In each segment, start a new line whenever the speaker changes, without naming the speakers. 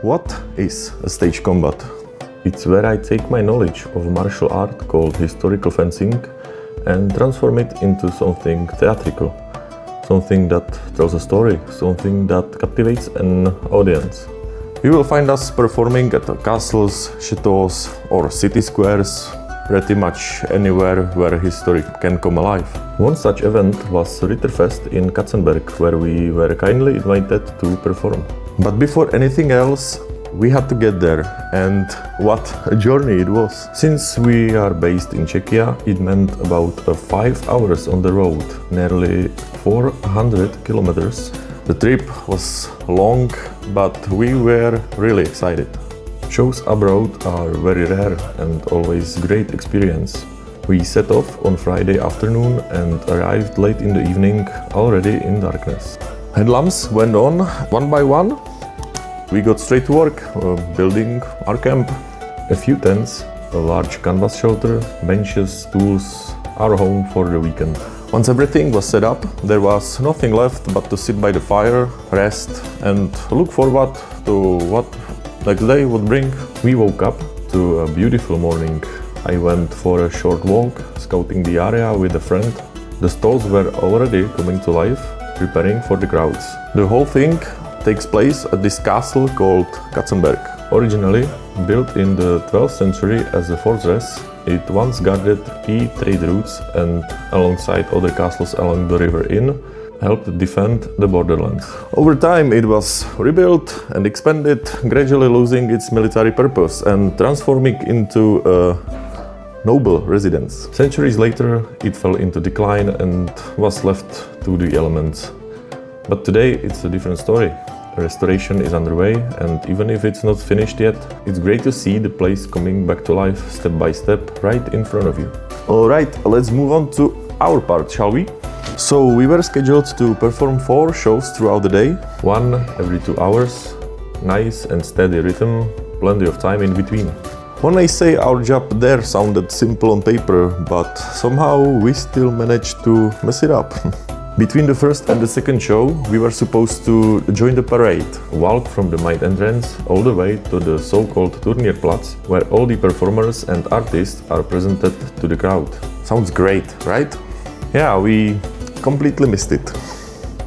What is a stage combat? It's where I take my knowledge of martial art called historical fencing and transform it into something theatrical, something that tells a story, something that captivates an audience. You will find us performing at castles, chateaus or city squares, pretty much anywhere where history can come alive. One such event was Ritterfest in Katzenberg, where we were kindly invited to perform. But before anything else, we had to get there, and what a journey it was. Since we are based in Czechia, it meant about 5 hours on the road, nearly 400 kilometers. The trip was long, but we were really excited. Shows abroad are very rare and always great experience. We set off on Friday afternoon and arrived late in the evening, already in darkness. Headlamps went on one by one. We got straight to work, building our camp. A few tents, a large canvas shelter, benches, tools, our home for the weekend. Once everything was set up, there was nothing left but to sit by the fire, rest and look forward to what next day would bring. We woke up to a beautiful morning. I went for a short walk, scouting the area with a friend. The stalls were already coming to life, preparing for the crowds. The whole thing takes place at this castle called Katzenberg. Originally built in the 12th century as a fortress, it once guarded key trade routes and, alongside other castles along the river Inn, helped defend the borderlands. Over time it was rebuilt and expanded, gradually losing its military purpose and transforming into a noble residence. Centuries later it fell into decline and was left to the elements. But today it's a different story. Restoration is underway, and even if it's not finished yet, it's great to see the place coming back to life step by step right in front of you. Alright, let's move on to our part, shall we? So we were scheduled to perform 4 shows throughout the day, one every 2 hours, nice and steady rhythm, plenty of time in between. One may say our job there sounded simple on paper, but somehow we still managed to mess it up. Between the first and the second show, we were supposed to join the parade, walk from the main entrance all the way to the so-called Turnierplatz, where all the performers and artists are presented to the crowd. Sounds great, right? Yeah, we completely missed it.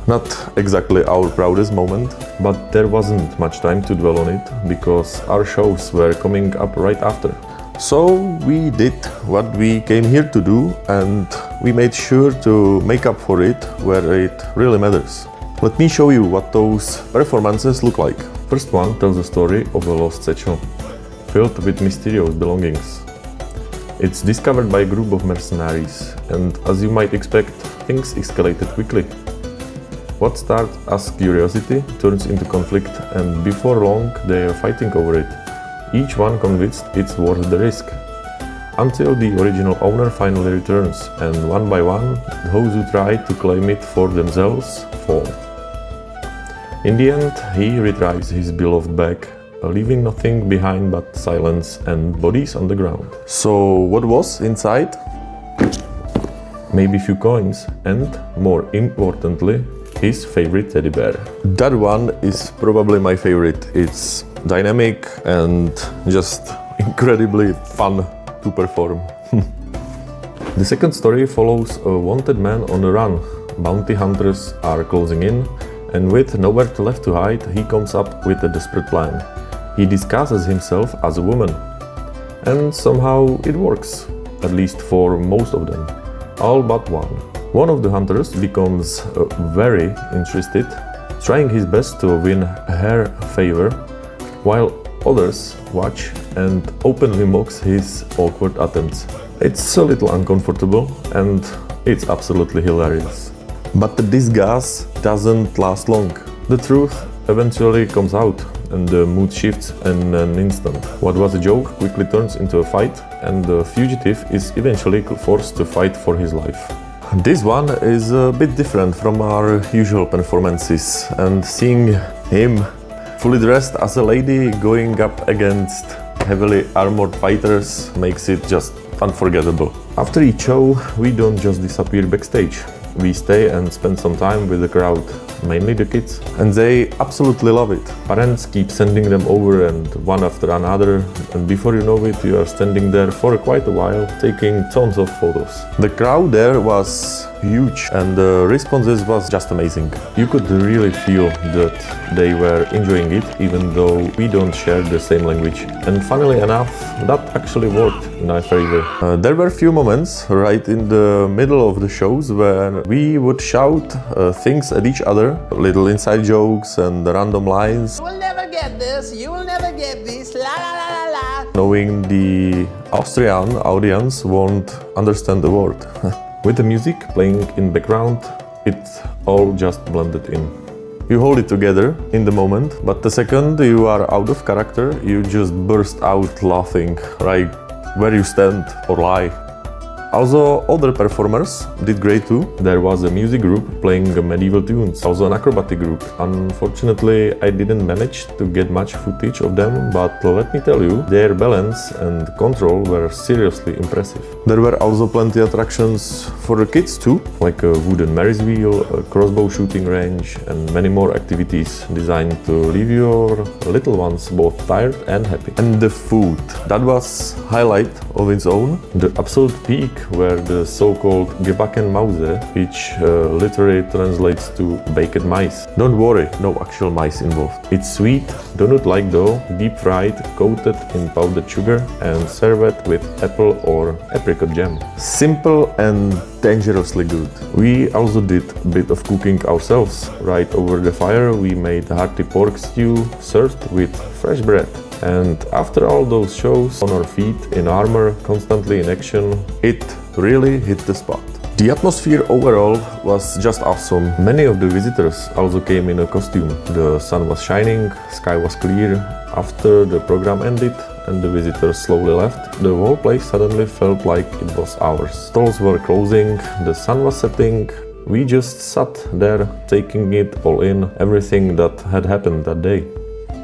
Not exactly our proudest moment, but there wasn't much time to dwell on it, because our shows were coming up right after. So we did what we came here to do, and we made sure to make up for it where it really matters. Let me show you what those performances look like. First one tells the story of a lost satchel, filled with mysterious belongings. It's discovered by a group of mercenaries, and as you might expect, things escalated quickly. What starts as curiosity turns into conflict, and before long they are fighting over it, each one convinced it's worth the risk. Until the original owner finally returns, and one by one, those who try to claim it for themselves fall. In the end, he retrieves his beloved bag, leaving nothing behind but silence and bodies on the ground. So what was inside? Maybe a few coins, and more importantly, his favorite teddy bear. That one is probably my favorite. It's dynamic and just incredibly fun to perform. The second story follows a wanted man on the run. Bounty hunters are closing in, and with nowhere left to hide, he comes up with a desperate plan. He disguises himself as a woman, and somehow it works, at least for most of them, all but one. One of the hunters becomes very interested, trying his best to win her favor, while others watch and openly mocks his awkward attempts. It's a little uncomfortable and it's absolutely hilarious. But the disguise doesn't last long. The truth eventually comes out and the mood shifts in an instant. What was a joke quickly turns into a fight, and the fugitive is eventually forced to fight for his life. This one is a bit different from our usual performances, and seeing him fully dressed as a lady going up against heavily armored fighters makes it just unforgettable. After each show, we don't just disappear backstage. We stay and spend some time with the crowd, mainly the kids. And they absolutely love it. Parents keep sending them over and one after another, and before you know it, you are standing there for quite a while, taking tons of photos. The crowd there was huge and the responses was just amazing. You could really feel that they were enjoying it, even though we don't share the same language. And funnily enough, that actually worked in our favor. There were few moments right in the middle of the shows where we would shout things at each other, little inside jokes and random lines.
You will never get this, you will never get this, la la la la la.
Knowing the Austrian audience won't understand the word. With the music playing in background, it all just blended in. You hold it together in the moment, but the second you are out of character, you just burst out laughing, right where you stand or lie. Also, other performers did great too. There was a music group playing medieval tunes, also an acrobatic group. Unfortunately, I didn't manage to get much footage of them, but let me tell you, their balance and control were seriously impressive. There were also plenty of attractions for the kids too, like a wooden Mary's wheel, a crossbow shooting range, and many more activities designed to leave your little ones both tired and happy. And the food, that was highlight of its own. The absolute peak were the so-called gebacken Mause, which literally translates to baked mice. Don't worry, no actual mice involved. It's sweet, donut-like dough, deep fried, coated in powdered sugar and served with apple or apricot jam. Simple and dangerously good. We also did a bit of cooking ourselves. Right over the fire we made a hearty pork stew served with fresh bread. And after all those shows on our feet, in armor, constantly in action, it really hit the spot. The atmosphere overall was just awesome. Many of the visitors also came in a costume. The sun was shining, sky was clear. After the program ended and the visitors slowly left, the whole place suddenly felt like it was ours. Stalls were closing, the sun was setting. We just sat there taking it all in, everything that had happened that day.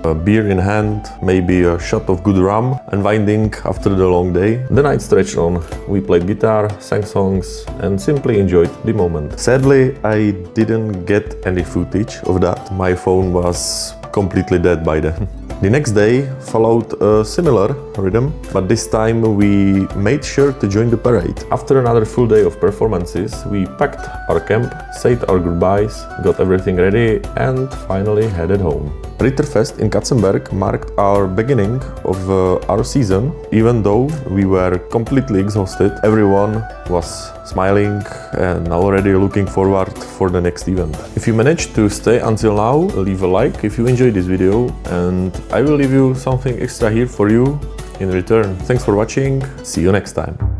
A beer in hand, maybe a shot of good rum, unwinding after the long day. The night stretched on. We played guitar, sang songs, and simply enjoyed the moment. Sadly, I didn't get any footage of that. My phone was completely dead by then. The next day followed a similar rhythm, but this time we made sure to join the parade. After another full day of performances, we packed our camp, said our goodbyes, got everything ready, and finally headed home. Ritterfest in Katzenberg marked our beginning of our season. Even though we were completely exhausted, everyone was smiling and already looking forward for the next event. If you managed to stay until now, leave a like if you enjoyed this video, and I will leave you something extra here for you in return. Thanks for watching, see you next time.